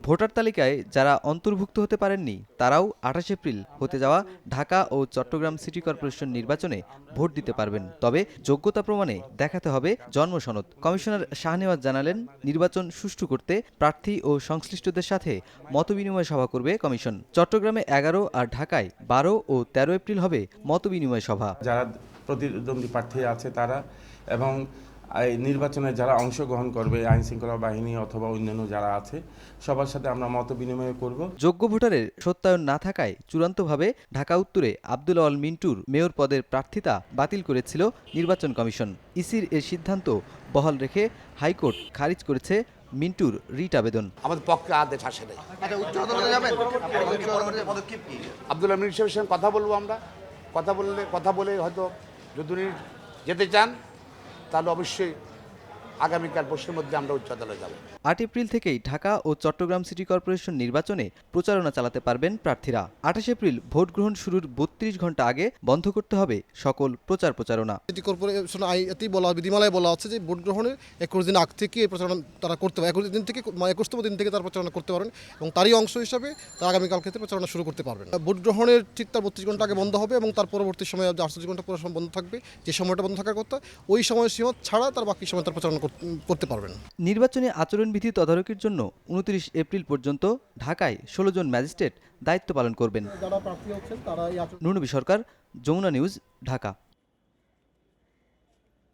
Voter তালিকায় যারা অন্তর্ভুক্ত হতে পারেননি তারাও ২৮ এপ্রিল হতে যাওয়া ঢাকা ও চট্টগ্রাম সিটি কর্পোরেশন নির্বাচনে ভোট দিতে পারবেন। তবে যোগ্যতা প্রমাণে দেখাতে হবে জন্মসনদ। কমিশনার শাহনেওয়াজ জানালেন, নির্বাচন সুষ্ঠু করতে প্রার্থী ও সংশ্লিষ্টদের সাথে মতবিনিময় সভা করবে কমিশন। চট্টগ্রামে ১১ আর ঢাকায় ১২ ও ১৩ এপ্রিল হবে মতবিনিময় সভা। যারা প্রতিদ্বন্দ্বী প্রার্থী আছে তারা এবং এই নির্বাচনে যারা অংশগ্রহণ করবে আইনশৃঙ্খলা বাহিনী অথবা অন্যান্য যারা আছে সবার সাথে আমরা মত বিনিময় করব। যোগ্য ভোটারের সত্যায়ন না থাকায় চূড়ান্তভাবে ঢাকা উত্তরে আব্দুল আওয়াল মিন্টুর মেয়র পদের প্রার্থিতা বাতিল করেছিল নির্বাচন কমিশন। ইসির এর সিদ্ধান্ত বহাল রেখে হাইকোর্ট খারিজ করেছে মিন্টুর রিট আবেদন। আমাদের পক্ষে আদেশ আসে নাই। আব্দুল আমির সাহেবের সঙ্গে কথা বলবো আমরা, কথা বলে হয়তো যদি উনি যেতে চান তাহলে অবশ্যই আগামীকাল পরশুর মধ্যে আমরা উচ্চ আদালতে যাব। ৮ এপ্রিল থেকেই ঢাকা ও চট্টগ্রাম সিটি কর্পোরেশন নির্বাচনে প্রচারণা চালাতে পারবেন প্রার্থীরা। ২৮ এপ্রিল ভোট গ্রহণ শুরুর ৩২ ঘন্টা আগে বন্ধ করতে হবে সকল প্রচারণা। সিটি কর্পোরেশন আইতেই বিধিমালায় বলা হচ্ছে যে ভোট গ্রহণের ২১ দিন আগ থেকে এই প্রচারণা তারা করতে পারে। ২১তম দিন থেকে তারা প্রচারণা করতে পারেন এবং তারই অংশ হিসাবে তারা আগামীকাল ক্ষেত্রে প্রচারণা শুরু করতে পারবেন। ভোট গ্রহণের ঠিক তার ৩২ ঘন্টা আগে বন্ধ হবে এবং তার পরবর্তী সময়ে ৪৮ ঘন্টা পুরো সময় বন্ধ থাকবে। যে সময়টা বন্ধ থাকার কথা ওই সময় সীমা ছাড়া তার বাকি সময় তার প্রচারণা করতে পারবেন। নির্বাচনী আচরণবিধি তদারকির জন্য ২৯ এপ্রিল পর্যন্ত ঢাকায় ১৬ জন ম্যাজিস্ট্রেট দায়িত্ব পালন করবেন। নুরনবী সরকার, যমুনা নিউজ, ঢাকা।